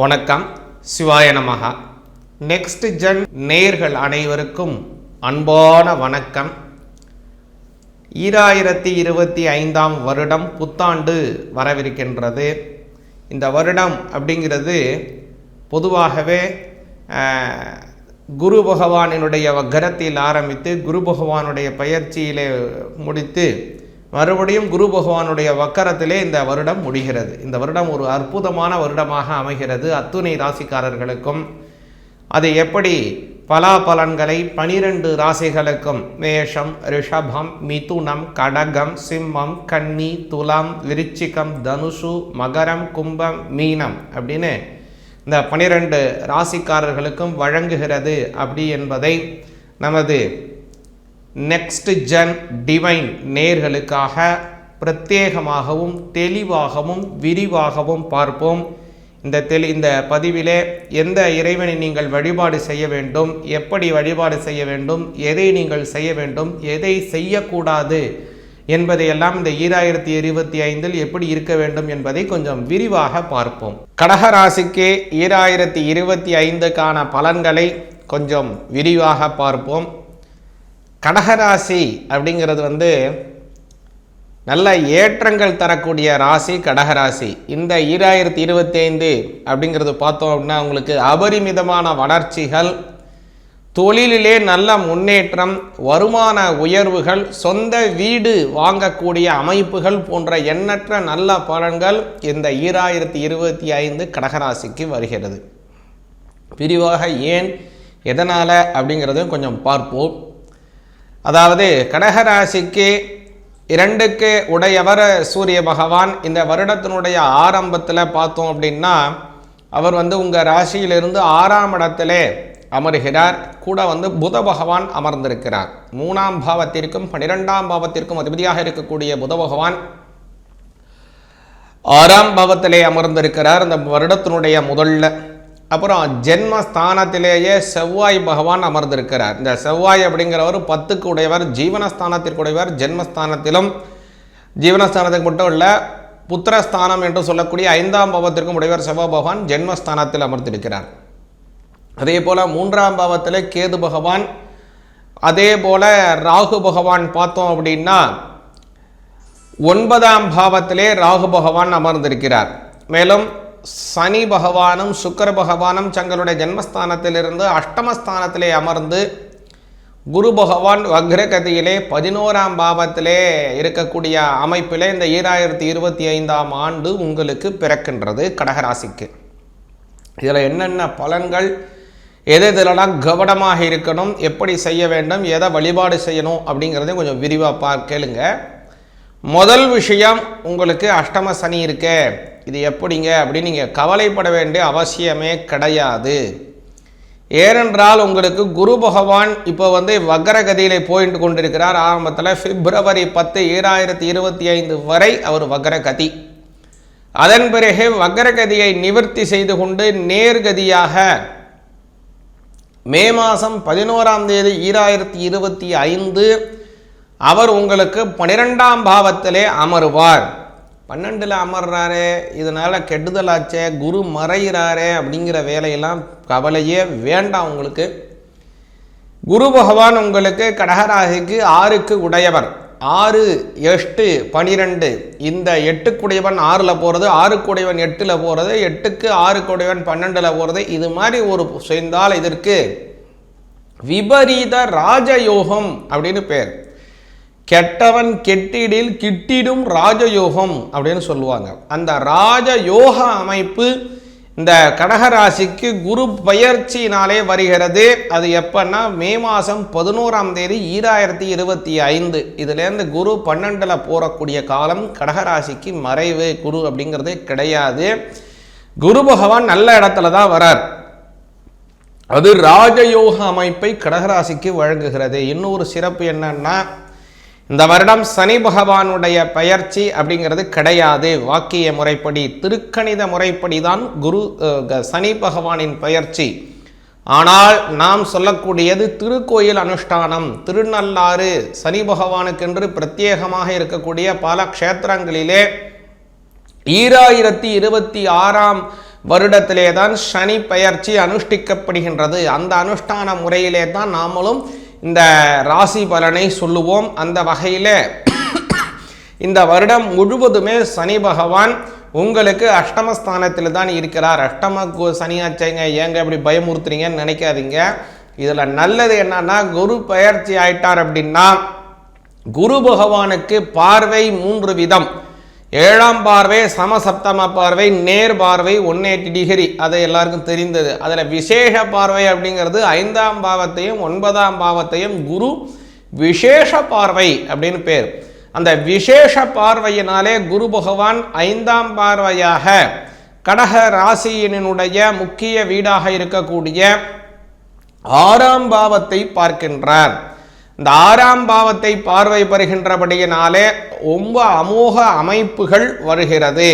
வணக்கம். சிவாய நமஹா. Next gen நேயர்கள் அனைவருக்கும் அன்பான வணக்கம். 2025 வருடம் புத்தாண்டு வரவிருக்கின்றது. இந்த வருடம் அப்படிங்கிறது பொதுவாகவே குரு பகவானினுடைய வக்கரத்தில் ஆரம்பித்து குரு பகவானுடைய பயிற்சியிலே முடித்து மறுபடியும் குரு பகவானுடைய வக்கரத்திலே இந்த வருடம் முடிகிறது. இந்த வருடம் ஒரு அற்புதமான வருடமாக அமைகிறது அத்துணை ராசிக்காரர்களுக்கும். அது எப்படி பலாபலன்களை 12 ராசிகளுக்கும் மேஷம், ரிஷபம், மிதுனம், கடகம், சிம்மம், கன்னி, துலாம், விருச்சிகம், தனுசு, மகரம், கும்பம், மீனம் அப்படின்னு இந்த 12 ராசிக்காரர்களுக்கும் வழங்குகிறது அப்படி என்பதை நமது நெக்ஸ்ட் ஜென் டிவைன் நேர்களுக்காக பிரத்யேகமாகவும் தெளிவாகவும் விரிவாகவும் பார்ப்போம். இந்த பதிவிலே எந்த இறைவனை நீங்கள் வழிபாடு செய்ய வேண்டும், எப்படி வழிபாடு செய்ய வேண்டும், எதை நீங்கள் செய்ய வேண்டும், எதை செய்யக்கூடாது என்பதையெல்லாம் இந்த 2025 எப்படி இருக்க வேண்டும் என்பதை கொஞ்சம் விரிவாக பார்ப்போம். கடகராசிக்கு 2025க்கான பலன்களை கொஞ்சம் விரிவாக பார்ப்போம். கடகராசி அப்படிங்கிறது நல்ல ஏற்றங்கள் தரக்கூடிய ராசி கடகராசி. இந்த 2025 அப்படிங்கிறது பார்த்தோம் அப்படின்னா உங்களுக்கு அபரிமிதமான வளர்ச்சிகள், தொழிலிலே நல்ல முன்னேற்றம், வருமான உயர்வுகள், சொந்த வீடு வாங்கக்கூடிய அமைப்புகள் போன்ற எண்ணற்ற நல்ல பலன்கள் இந்த 2025 கடகராசிக்கு வருகிறது. விரிவாக ஏன் எதனால் அப்படிங்கிறதையும் கொஞ்சம் பார்ப்போம். அதாவது கடகராசிக்கு 2க்கு உடையவர் சூரிய பகவான். இந்த வருடத்தினுடைய ஆரம்பத்தில் பார்த்தோம் அப்படின்னா அவர் உங்கள் ராசியிலிருந்து 6ஆம் இடத்திலே அமர்கிறார். கூட புத பகவான் அமர்ந்திருக்கிறார். 3ஆம் பாவத்திற்கும் 12ஆம் பாவத்திற்கும் அதிபதியாக இருக்கக்கூடிய புத பகவான் 6ஆம் பாவத்திலே அமர்ந்திருக்கிறார் இந்த வருடத்தினுடைய முதல்ல. அப்புறம் ஜென்மஸ்தானத்திலேயே செவ்வாய் பகவான் அமர்ந்திருக்கிறார். இந்த செவ்வாய் அப்படிங்கிறவர் 10க்கு உடையவர், ஜீவனஸ்தானத்திற்கு உடையவர். ஜென்மஸ்தானத்திலும் ஜீவனஸ்தானத்துக்கு மட்டும் இல்லை, புத்திரஸ்தானம் என்று சொல்லக்கூடிய 5ஆம் பாவத்திற்கும் உடையவர் செவ்வாய் பகவான் ஜென்மஸ்தானத்தில் அமர்ந்திருக்கிறார். அதே போல் 3ஆம் பாவத்தில் கேது பகவான், அதே போல் ராகு பகவான் பார்த்தோம் அப்படின்னா 9ஆம் பாவத்திலே ராகு பகவான் அமர்ந்திருக்கிறார். மேலும் சனி பகவானும் சுக்கிர பகவானும் தங்களுடைய ஜென்மஸ்தானத்திலிருந்து அஷ்டமஸ்தானத்திலே அமர்ந்து குரு பகவான் வக்ரகதியிலே 11ஆம் பாவத்திலே இருக்கக்கூடிய அமைப்பிலே இந்த 2025ஆம் ஆண்டு உங்களுக்கு பிறக்கின்றது கேடகராசிக்கு. இதில் என்னென்ன பலன்கள், எதெல்லாம் கவனமாக இருக்கணும், எப்படி செய்ய வேண்டும், எதை வழிபாடு செய்யணும் அப்படிங்கிறதையும் கொஞ்சம் விரிவாக கேளுங்க. முதல் விஷயம், உங்களுக்கு அஷ்டம சனி இருக்க, இது எப்படிங்க அப்படின்னு நீங்கள் கவலைப்பட வேண்டிய அவசியமே கிடையாது. ஏனென்றால் உங்களுக்கு குரு பகவான் இப்போ வக்ரகதியிலே போயிட்டு கொண்டிருக்கிறார். ஆரம்பத்தில் பிப்ரவரி 10, 2025 வரை அவர் வக்ரகதி. அதன் பிறகு வக்ரகதியை நிவர்த்தி செய்து கொண்டு நேர்கதியாக மே மாதம் 11ஆம் தேதி 2025 அவர் உங்களுக்கு 12ஆம் பாவத்திலே அமருவார். 12ல் அமர்றாரு, இதனால் கெடுதலாச்சே, குரு மறைகிறாரே அப்படிங்கிற வேலையெல்லாம் கவலையே வேண்டாம். உங்களுக்கு குரு பகவான் உங்களுக்கு கடகராசிக்கு 6க்கு உடையவர். 6, 8, 12 இந்த 8க்குடையவன் 6ல் போகிறது, 6க்குடையவன் 8ல் போகிறது, 8க்கு 6க்குடையவன் 12ல் போகிறது. இது மாதிரி ஒரு செய்தால் இதற்கு விபரீத ராஜயோகம் அப்படின்னு பேர். கெட்டவன் கெட்டிடில் கிட்டிடும் ராஜயோகம் அப்படின்னு சொல்லுவாங்க. அந்த ராஜயோக அமைப்பு இந்த கடகராசிக்கு குரு பயிற்சியினாலே வருகிறது. அது எப்பன்னா மே மாதம் 11ஆம் தேதி 2025. இதுலேருந்து குரு 12ல் போகக்கூடிய காலம். கடகராசிக்கு மறைவு குரு அப்படிங்கிறதே கிடையாது. குரு பகவான் நல்ல இடத்துல தான் வரார். அது ராஜயோக அமைப்பை கடகராசிக்கு வழங்குகிறது. இன்னொரு சிறப்பு என்னன்னா, இந்த வருடம் சனி பகவானுடைய பெயர்ச்சி அப்படிங்கிறது கிடையாது. வாக்கிய முறைப்படி திருக்கணித முறைப்படி தான் சனி பகவானின் பெயர்ச்சி. ஆனால் நாம் சொல்லக்கூடியது திருக்கோயில் அனுஷ்டானம். திருநள்ளாறு சனி பகவானுக்கென்று பிரத்யேகமாக இருக்கக்கூடிய பல க்ஷேத்திரங்களிலே 2026ஆம் வருடத்திலே தான் சனி பெயர்ச்சி அனுஷ்டிக்கப்படுகின்றது. அந்த அனுஷ்டான முறையிலே தான் நாமளும் இந்த ராசி பலனை சொல்லுவோம். அந்த வகையில் இந்த வருடம் முழுவதுமே சனி பகவான் உங்களுக்கு அஷ்டமஸ்தானத்தில் தான் இருக்கிறார். அஷ்டம சனியாச்சைங்க, ஏங்க இப்படி பயமுறுத்துறீங்கன்னு நினைக்காதீங்க. இதில் நல்லது என்னன்னா, குரு பெயர்ச்சி ஆயிட்டார் அப்படின்னா குரு பகவானுக்கு பார்வை 3 விதம். 7ஆம் பார்வை, சமசப்தம பார்வை, நேர் பார்வை, 180 டிகிரி, அது எல்லாருக்கும் தெரிந்தது. அதில் விசேஷ பார்வை அப்படிங்கிறது 5ஆம் பாவத்தையும் 9ஆம் பாவத்தையும் குரு விசேஷ பார்வை அப்படின்னு பேர். அந்த விசேஷ பார்வையினாலே குரு பகவான் 5ஆம் பார்வையாக கடக ராசியினுடைய முக்கிய வீடாக இருக்கக்கூடிய 6ஆம் பாவத்தை பார்க்கின்றார். இந்த 6ஆம் பாவத்தை பார்வை பெறுகின்றபடியினாலே ரொம்ப அமோக அமைப்புகள் வருகிறது.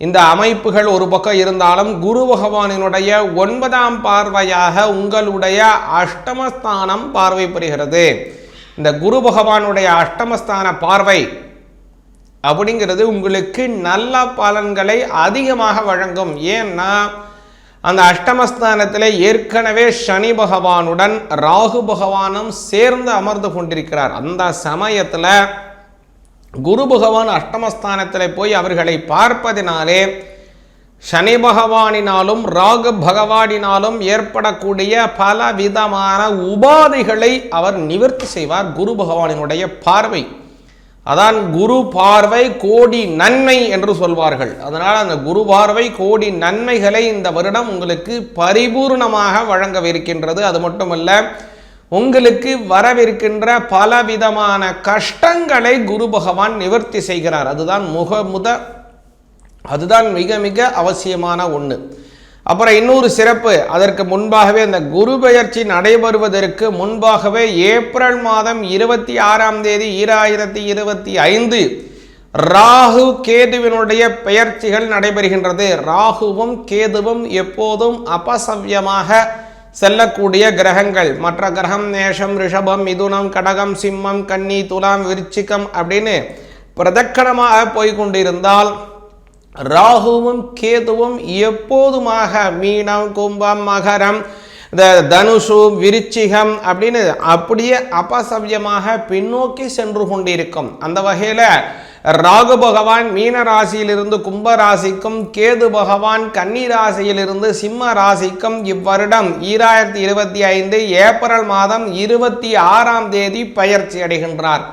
இந்த அமைப்புகள் ஒரு பக்கம் இருந்தாலும் குரு பகவானினுடைய 9ஆம் பார்வையாக உங்களுடைய அஷ்டமஸ்தானம் பார்வை பெறுகிறது. இந்த குரு பகவானுடைய அஷ்டமஸ்தான பார்வை அப்படிங்கிறது உங்களுக்கு நல்ல பலன்களை அதிகமாக வழங்கும். ஏன்னா அந்த அஷ்டமஸ்தானத்தில் ஏற்கனவே சனி பகவானுடன் ராகு பகவானும் சேர்ந்து அமர்ந்து கொண்டிருக்கிறார். அந்த சமயத்தில் குரு பகவான் அஷ்டமஸ்தானத்தில் போய் அவர்களை பார்ப்பதினாலே சனி பகவானினாலும் ராகு பகவானினாலும் ஏற்படக்கூடிய பல விதமான உபாதைகளை அவர் நிவர்த்தி செய்வார். குரு பகவானினுடைய பார்வை, அதான் குரு பார்வை கோடி நன்மை என்று சொல்வார்கள். அதனால் அந்த குரு பார்வை கோடி நன்மைகளை இந்த வருடம் உங்களுக்கு பரிபூர்ணமாக வழங்கவிருக்கின்றது. அது மட்டுமல்ல, உங்களுக்கு வரவிருக்கின்ற பல விதமான கஷ்டங்களை குரு பகவான் நிவர்த்தி செய்கிறார். அதுதான் மிக மிக அவசியமான ஒன்று. அப்புறம் இன்னொரு சிறப்பு, அதற்கு முன்பாகவே இந்த குரு பெயர்ச்சி நடைபெறுவதற்கு முன்பாகவே ஏப்ரல் மாதம் 26ஆம் தேதி 2025 ராகு கேதுவினுடைய பெயர்ச்சிகள் நடைபெறுகின்றது. ராகுவும் கேதுவும் எப்போதும் அபசவ்யமாக செல்லக்கூடிய கிரகங்கள். மற்ற கிரகம் மேஷம், ரிஷபம், மிதுனம், கடகம், சிம்மம், கன்னி, துலாம், விருச்சிகம் அப்படின்னு பிரதக்கணமாக போய்கொண்டிருந்தால் ராகுவும் கேதுவும் எப்போதுமாக மீனம், கும்பம், மகரம், தனுசு, விருச்சிகம் அப்படின்னு அப்படியே அபசவ்யமாக பின்னோக்கி சென்று கொண்டிருக்கும். அந்த வகையில் ராகு பகவான் மீன ராசியிலிருந்து கும்ப ராசிக்கும், கேது பகவான் கன்னி ராசியிலிருந்து சிம்ம ராசிக்கும் இவ்வருடம் 2025 ஏப்ரல் மாதம் 26ஆம் தேதி பயிற்சி அடைகின்றார்.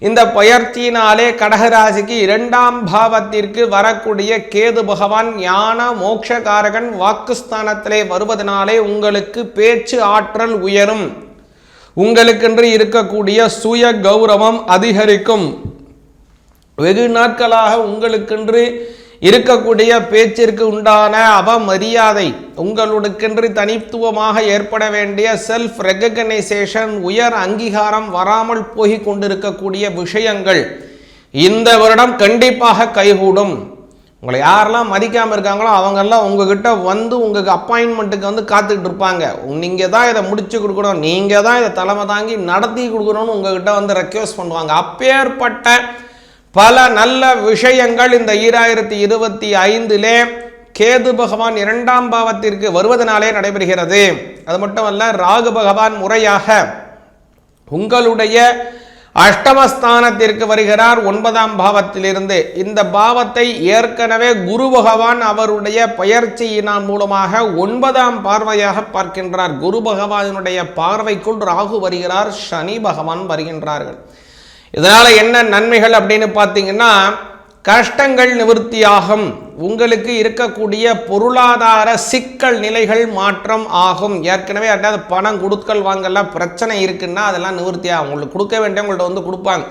இந்த பயிற்சியினாலே கடகராசிக்கு 2ஆம் பாவத்திற்கு வரக்கூடிய கேது பகவான் ஞான மோட்சகாரகன் வாக்குஸ்தானத்திலே வருவதனாலே உங்களுக்கு பேச்சு ஆற்றல் உயரும். உங்களுக்கென்று இருக்கக்கூடிய சுய கௌரவம் அதிகரிக்கும். வெகு நாட்களாக உங்களுக்கென்று இருக்கக்கூடிய பேச்சிற்கு உண்டான அவமரியாதை, உங்களுக்கென்று தனித்துவமாக ஏற்பட வேண்டிய செல்ஃப் ரெகக்னைசேஷன், உயர் அங்கீகாரம் வராமல் போய் கொண்டிருக்கக்கூடிய விஷயங்கள் இந்த வருடம் கண்டிப்பாக கைகூடும். உங்களை யாரெல்லாம் மதிக்காமல் இருக்காங்களோ அவங்கெல்லாம் உங்ககிட்ட வந்து உங்களுக்கு அப்பாயின்மெண்ட்டுக்கு வந்து காத்துக்கிட்டு இருப்பாங்க. நீங்கள் தான் இதை முடிச்சு கொடுக்கணும், நீங்கள் தான் இதை தலைமை தாங்கி நடத்தி கொடுக்கணும்னு உங்ககிட்ட வந்து ரெக்வெஸ்ட் பண்ணுவாங்க. அப்பேற்பட்ட பல நல்ல விஷயங்கள் இந்த 2025 கேது பகவான் 2ஆம் பாவத்திற்கு வருவதனாலே நடைபெறுகிறது. அது மட்டுமல்ல, ராகு பகவான் முறையாக உங்களுடைய அஷ்டமஸ்தானத்திற்கு வருகிறார் 9ஆம் பாவத்திலிருந்து. இந்த பாவத்தை ஏற்கனவே குரு பகவான் அவருடைய பயிற்சியினால் மூலமாக 9ஆம் பார்வையாக பார்க்கின்றார். குரு பகவானுடைய பார்வைக்குள் ராகு வருகிறார், சனி பகவான் வருகின்றார்கள். இதனால் என்ன நன்மைகள் அப்படின்னு பார்த்தீங்கன்னா, கஷ்டங்கள் நிவர்த்தியாகும். உங்களுக்கு இருக்கக்கூடிய பொருளாதார சிக்கல் நிலைகள் மாற்றம் ஆகும். ஏற்கனவே யார்ட்டாவது பணம் கொடுக்கல் வாங்கலாம் பிரச்சனை இருக்குன்னா அதெல்லாம் நிவர்த்தியாகும். உங்களுக்கு கொடுக்க வேண்டிய உங்கள்கிட்ட வந்து கொடுப்பாங்க.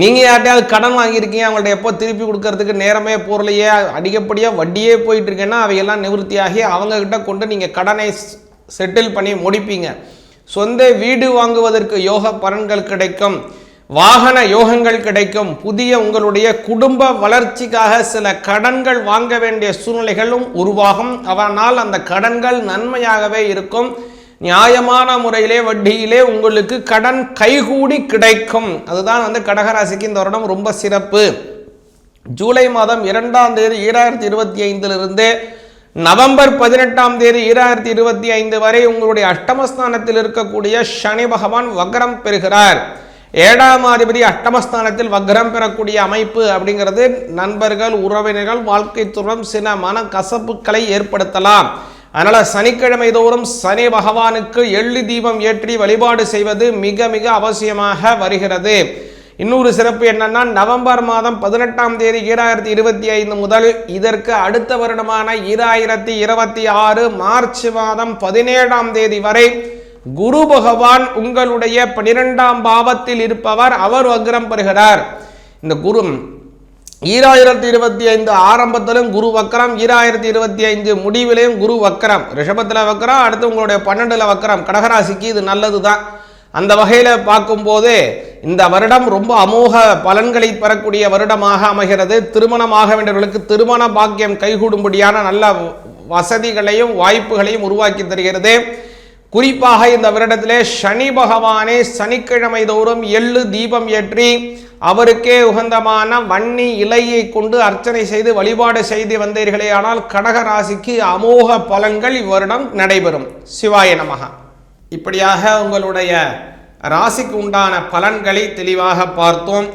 நீங்கள் யார்ட்டையாவது கடன் வாங்கியிருக்கீங்க, அவங்கள்ட்ட எப்போ திருப்பி கொடுக்கறதுக்கு நேரமே போரலையே, அதிகப்படியாக வட்டியே போயிட்டு இருக்கேன்னா அவையெல்லாம் நிவர்த்தியாகி அவங்கக்கிட்ட கொண்டு நீங்கள் கடனை செட்டில் பண்ணி முடிப்பீங்க. சொந்த வீடு வாங்குவதற்கு யோக பலன்கள் கிடைக்கும். வாகன யோகங்கள் கிடைக்கும். புதிய உங்களுடைய குடும்ப வளர்ச்சிக்காக சில கடன்கள் வாங்க வேண்டிய சூழ்நிலைகளும் உருவாகும். அவனால் அந்த கடன்கள் நன்மையாகவே இருக்கும். நியாயமான முறையிலே வட்டியிலே உங்களுக்கு கடன் கைகூடி கிடைக்கும். அதுதான் வந்து கடகராசிக்கு இந்த வருடம் ரொம்ப சிறப்பு. ஜூலை மாதம் 2ஆம் தேதி 2025 நவம்பர் 18ஆம் தேதி 2025 வரை உங்களுடைய அஷ்டமஸ்தானத்தில் இருக்கக்கூடிய சனி பகவான் வக்ரம் பெறுகிறார். 7ஆம் அதிபதி அஷ்டமஸ்தானத்தில் வக்ரம் பெறக்கூடிய அமைப்பு அப்படிங்கிறது நண்பர்கள், உறவினர்கள், வாழ்க்கை துறம் சில மன கசப்புகளை ஏற்படுத்தலாம். அதனால சனிக்கிழமை தோறும் சனி பகவானுக்கு எள்ளு தீபம் ஏற்றி வழிபாடு செய்வது மிக மிக அவசியமாக வருகிறது. இன்னொரு சிறப்பு என்னன்னா, நவம்பர் மாதம் 18ஆம் தேதி 2025 முதல் இதற்கு அடுத்த வருடமான 2026 மார்ச் மாதம் 17ஆம் தேதி வரை குரு பகவான் உங்களுடைய 12ஆம் பாவத்தில் இருப்பவர், அவர் வக்ரம் பெறுகிறார். இந்த குரு 2025 ஆரம்பத்திலும் குரு வக்கரம், 2025 முடிவிலையும் குரு வக்கரம், ரிஷபத்தில் வக்கரம், அடுத்து உங்களுடைய 12ல் வக்கரம். கடகராசிக்கு இது நல்லது தான். அந்த வகையில் பார்க்கும்போது இந்த வருடம் ரொம்ப அமோக பலன்களை பெறக்கூடிய வருடமாக அமைகிறது. திருமணமாக வேண்டியவர்களுக்கு திருமண பாக்கியம் கைகூடும்படியான நல்ல வசதிகளையும் வாய்ப்புகளையும் உருவாக்கி தருகிறது. குறிப்பாக இந்த வருடத்திலே சனி பகவானே சனிக்கிழமை தோறும் எள்ளு தீபம் ஏற்றி அவருக்கே உகந்தமான வன்னி இலையை கொண்டு அர்ச்சனை செய்து வழிபாடு செய்து வந்தீர்களே ஆனால் கடக ராசிக்கு அமோக பலன்கள் இவ்வருடம் நடைபெறும். சிவாய நமக. இப்படியாக உங்களுடைய ராசிக்கு உண்டான பலன்களை தெளிவாக பார்த்தோம்.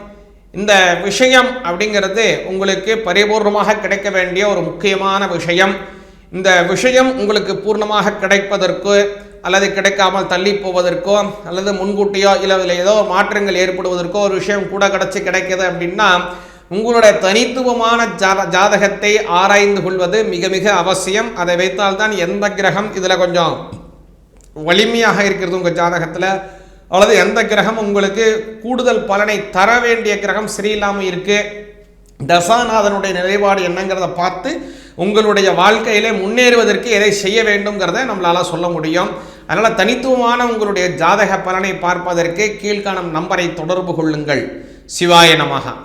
இந்த விஷயம் அப்படிங்கிறது உங்களுக்கு பரிபூர்ணமாக கிடைக்க வேண்டிய ஒரு முக்கியமான விஷயம். இந்த விஷயம் உங்களுக்கு பூர்ணமாக கிடைப்பதற்கு அல்லது கிடைக்காமல் தள்ளி போவதற்கோ அல்லது முன்கூட்டியோ இல்லை ஏதோ மாற்றங்கள் ஏற்படுவதற்கோ ஒரு விஷயம் கூட கிடைக்குது அப்படின்னா உங்களுடைய தனித்துவமான ஜாதகத்தை ஆராய்ந்து கொள்வது மிக மிக அவசியம். அதை வைத்தால்தான் எந்த கிரகம் இதில் கொஞ்சம் வலிமையாக இருக்கிறது உங்கள் ஜாதகத்தில், அல்லது எந்த கிரகம் உங்களுக்கு கூடுதல் பலனை தர வேண்டிய கிரகம் சரியில்லாமல் இருக்கு, தசாநாதனுடைய நிலைப்பாடு என்னங்கிறத பார்த்து உங்களுடைய வாழ்க்கையிலே முன்னேறுவதற்கு எதை செய்ய வேண்டும்ங்கிறத நம்மளால சொல்ல முடியும். அதனால் தனித்துவமான உங்களுடைய ஜாதக பலனை பார்ப்பதற்கு கீழ்காணும் நம்பரை தொடர்பு கொள்ளுங்கள். சிவாய நமக.